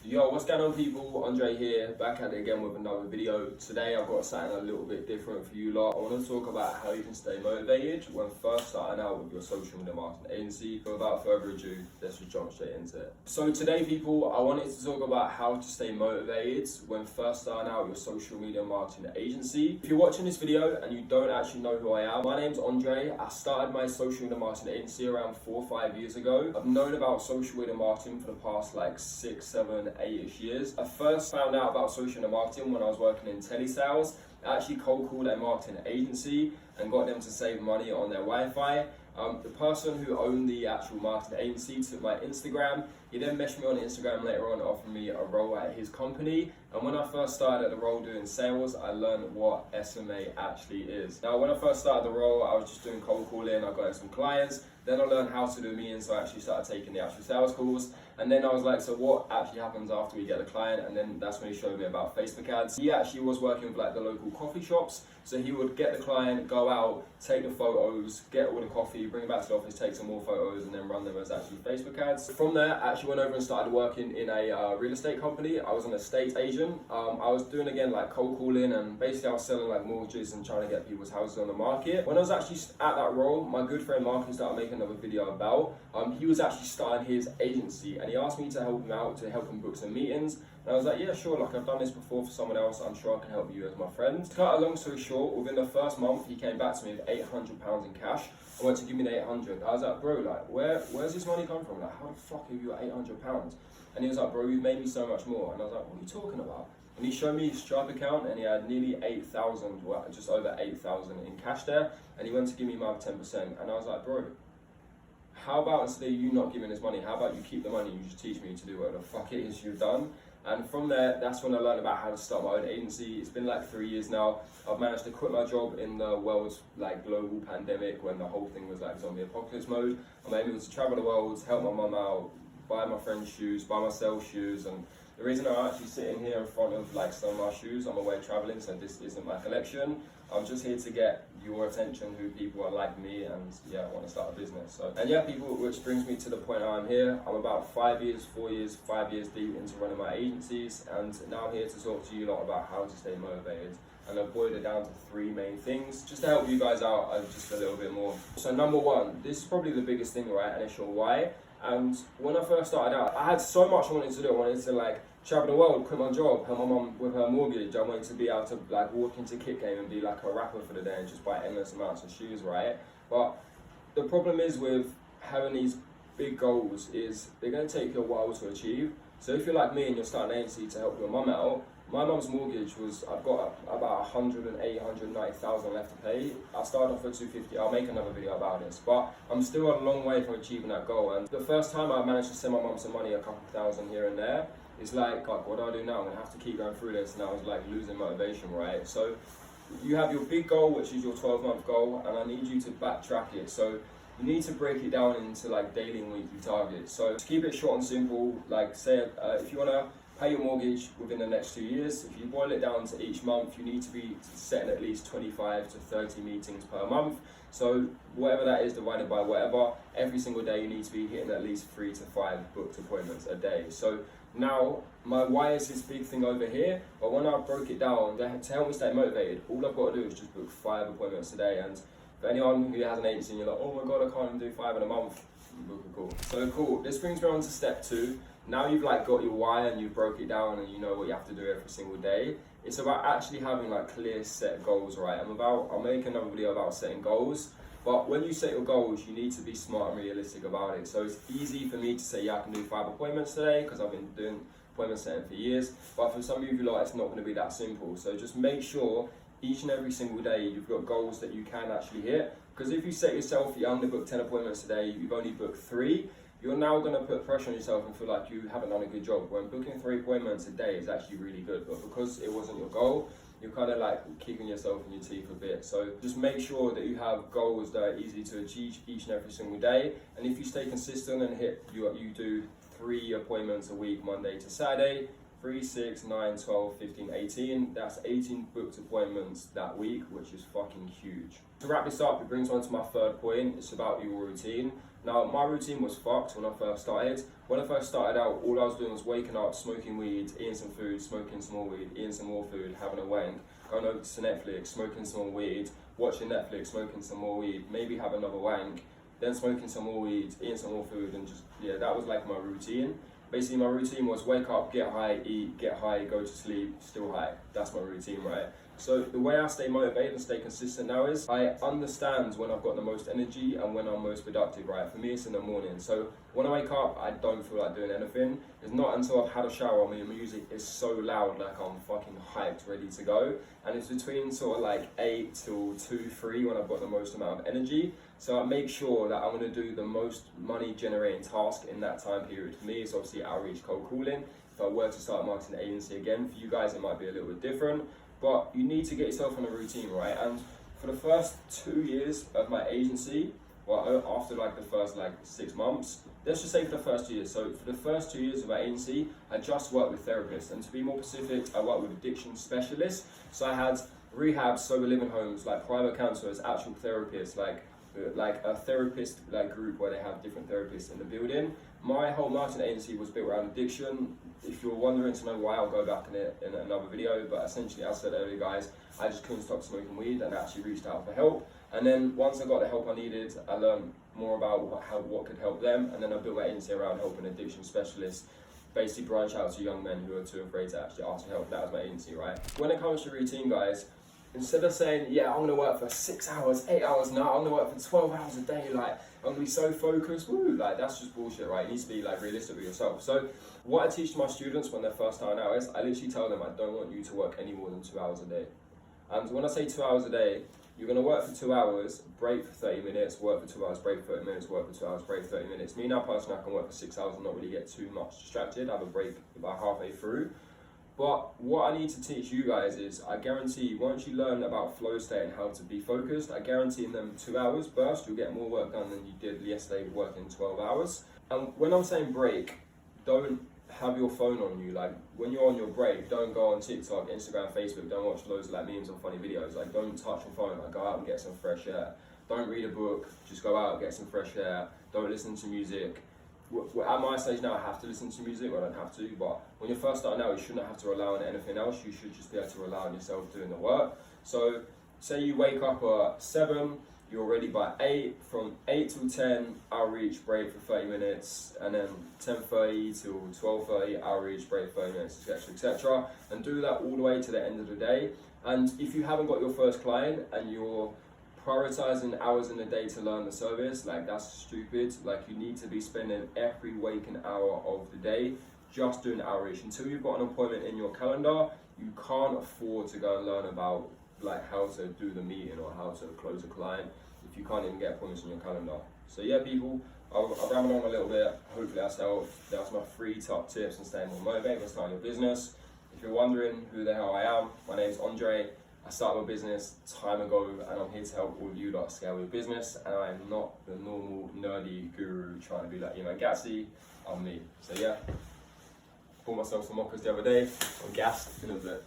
Yo, what's going on people? Andre here, back at it again with another video. Today I've got something a little bit different for you lot. I want to talk about how you can stay motivated when first starting out with your social media marketing agency. So without further ado, let's just jump straight into it. So today people, I wanted to talk about how to stay motivated when first starting out your social media marketing agency. If you're watching this video and you don't actually know who I am, my name's Andre. I started my social media marketing agency around 4 or 5 years ago. I've known about social media marketing for the past like 6, 7, 8-ish years. I first found out about social media marketing when I was working in telesales. I actually cold called a marketing agency and got them to save money on their Wi-Fi. The person who owned the actual marketing agency took my Instagram. He then messaged me on Instagram later on, offered me a role at his company. And when I first started at the role doing sales, I learned what SMMA actually is. Now, when I first started the role, I was just doing cold calling. I got some clients. Then I learned how to do meetings, so I actually started taking the actual sales calls. And then I was like, so what actually happens after we get a client? And then that's when he showed me about Facebook ads. He actually was working with like the local coffee shops. So he would get the client, go out, take the photos, get all the coffee, bring it back to the office, take some more photos, and then run them as actually Facebook ads. From there, I actually went over and started working in a real estate company. I was an estate agent. I was doing again like cold calling, and basically I was selling like mortgages and trying to get people's houses on the market. When I was actually at that role, my good friend Mark, who started making another video about, he was actually starting his agency, and he asked me to help him out, to help him book some meetings. And I was like, yeah, sure, like I've done this before for someone else, I'm sure I can help you as my friend. To cut a long story short, within the first month, he came back to me with £800 in cash. I went to give me the 800. I was like, bro, like, where's this money come from? Like, how the fuck have you got £800? And he was like, bro, you've made me so much more. And I was like, what are you talking about? And he showed me his Stripe account, and he had nearly 8,000, well, just over 8,000 in cash there. And he went to give me my 10%. And I was like, bro, how about instead of you not giving this money, how about you keep the money and you just teach me to do whatever the fuck it is you've done? And from there, that's when I learned about how to start my own agency. It's been like 3 years now. I've managed to quit my job in the world's like global pandemic when the whole thing was like zombie apocalypse mode. I'm able to travel the world, help my mum out, buy my friends shoes, buy myself shoes. And the reason I'm actually sitting here in front of like some of my shoes, I'm away traveling, so this isn't my collection. I'm just here to get your attention, who people are like me, and yeah, I want to start a business. So, and yeah, people, which brings me to the point I'm here. I'm about 5 years, 5 years deep into running my agencies, and now I'm here to talk to you a lot about how to stay motivated. And I've boiled it down to 3 main things, just to help you guys out just a little bit more. So number 1, this is probably the biggest thing, right? And it's your why. And when I first started out, I had so much I wanted to do. I wanted to like travel the world, quit my job, help my mum with her mortgage. I wanted to be able to like walk into Kick Game and be like a rapper for the day and just buy endless amounts of shoes, right? But the problem is with having these big goals is they're going to take you a while to achieve. So if you're like me and you're starting an agency to help your mum out, my mum's mortgage was, I've got about 190,000 left to pay. I started off at 250. I'll make another video about this, but I'm still a long way from achieving that goal. And the first time I managed to send my mum some money, a couple thousand here and there, it's like, what do I do now? I'm gonna have to keep going through this, and I was like losing motivation, right? So you have your big goal, which is your 12-month goal, and I need you to backtrack it. So you need to break it down into like daily and weekly targets. So to keep it short and simple, like say if you wanna pay your mortgage within the next 2 years, if you boil it down to each month, you need to be setting at least 25 to 30 meetings per month. So whatever that is divided by whatever, every single day you need to be hitting at least 3 to 5 booked appointments a day. So now my why is this big thing over here, but when I broke it down, to help me stay motivated, all I've got to do is just book 5 appointments a day. And for anyone who has an agency and you're like, oh my God, I can't even do 5 in a month, book a call. So cool, this brings me on to step 2. Now you've like got your why and you've broke it down and you know what you have to do every single day. It's about actually having like clear set goals, right? I'll make another video about setting goals, but when you set your goals, you need to be smart and realistic about it. So it's easy for me to say, yeah, I can do 5 appointments today because I've been doing appointment setting for years. But for some of you, like, it's not going to be that simple. So just make sure each and every single day you've got goals that you can actually hit. Because if you set yourself, you only book 10 appointments today, you've only booked 3, you're now going to put pressure on yourself and feel like you haven't done a good job. When booking 3 appointments a day is actually really good, but because it wasn't your goal, you're kind of like kicking yourself in your teeth a bit. So just make sure that you have goals that are easy to achieve each and every single day. And if you stay consistent and you do 3 appointments a week, Monday to Saturday, 3, 6, 9, 12, 15, 18. That's 18 booked appointments that week, which is fucking huge. To wrap this up, it brings on to my 3rd point. It's about your routine. Now, my routine was fucked when I first started. When I first started out, all I was doing was waking up, smoking weed, eating some food, smoking some more weed, eating some more food, having a wank, going over to Netflix, smoking some more weed, watching Netflix, smoking some more weed, maybe have another wank, then smoking some more weed, eating some more food, and just, yeah, that was like my routine. Basically, my routine was wake up, get high, eat, get high, go to sleep, still high. That's my routine, right? So the way I stay motivated and stay consistent now is I understand when I've got the most energy and when I'm most productive, right? For me, it's in the morning. So when I wake up, I don't feel like doing anything. It's not until I've had a shower, the music is so loud, like I'm fucking hyped, ready to go. And it's between sort of like 8 till 2, 3 when I've got the most amount of energy. So I make sure that I'm gonna do the most money generating task in that time period. For me, it's obviously outreach, cold calling. If I were to start a marketing agency again, for you guys, it might be a little bit different. But you need to get yourself on a routine, right? And for the first 2 years of my agency, well, after like the first like 6 months, let's just say for the first 2 years. So for the first 2 years of my agency, I just worked with therapists. And to be more specific, I worked with addiction specialists. So I had rehab, sober living homes, like private counselors, actual therapists, like a therapist like group where they have different therapists in the building. My whole marketing agency was built around addiction. If you're wondering to know why, I'll go back in another video, but essentially, as I said earlier, guys, I just couldn't stop smoking weed and actually reached out for help. And then once I got the help I needed, I learned more about what could help them, and then I built my agency around helping addiction specialists basically branch out to young men who are too afraid to actually ask for help. That was my agency, right? When it comes to routine, guys, instead of saying, yeah, I'm gonna work for 6 hours, 8 hours now, I'm gonna work for 12 hours a day, like, I'm gonna be so focused, woo, like, that's just bullshit, right? It needs to be, like, realistic with yourself. So, what I teach to my students when they're first starting out is, I literally tell them I don't want you to work any more than 2 hours a day. And when I say 2 hours a day, you're gonna work for 2 hours, break for 30 minutes, work for 2 hours, break for 30 minutes, work for 2 hours, break for 30 minutes. Me now, personally, I can work for 6 hours and not really get too much distracted. I have a break about halfway through. But what I need to teach you guys is, I guarantee once you learn about flow state and how to be focused, I guarantee in them 2 hours burst, you'll get more work done than you did yesterday working 12 hours. And when I'm saying break, don't have your phone on you. Like, when you're on your break, don't go on TikTok, Instagram, Facebook, don't watch loads of like memes or funny videos. Like, don't touch your phone, like, go out and get some fresh air. Don't read a book, just go out and get some fresh air. Don't listen to music. At my stage now, I have to listen to music, I don't have to, but when you're first starting out, you shouldn't have to rely on anything else. You should just be able to rely on yourself doing the work. So, say you wake up at 7, you're ready by 8, from 8 till 10, outreach, break for 30 minutes, and then 10:30 till 12:30, outreach, break 30 minutes, etc., etc. And do that all the way to the end of the day. And if you haven't got your first client and you're prioritizing hours in the day to learn the service, like, that's stupid. Like, you need to be spending every waking hour of the day just doing outreach. Until you've got an appointment in your calendar, you can't afford to go and learn about like how to do the meeting or how to close a client if you can't even get appointments in your calendar. So yeah, people, I'll ramble on a little bit. Hopefully that's helped. That's my 3 top tips on staying more motivated when starting your business. If you're wondering who the hell I am, my name's Andre. I started my business time ago, and I'm here to help all of you lot scale your business. And I am not the normal nerdy guru trying to be like, Gatsy. I'm me. So yeah, bought myself some mockers the other day. I'm gassed in a bit.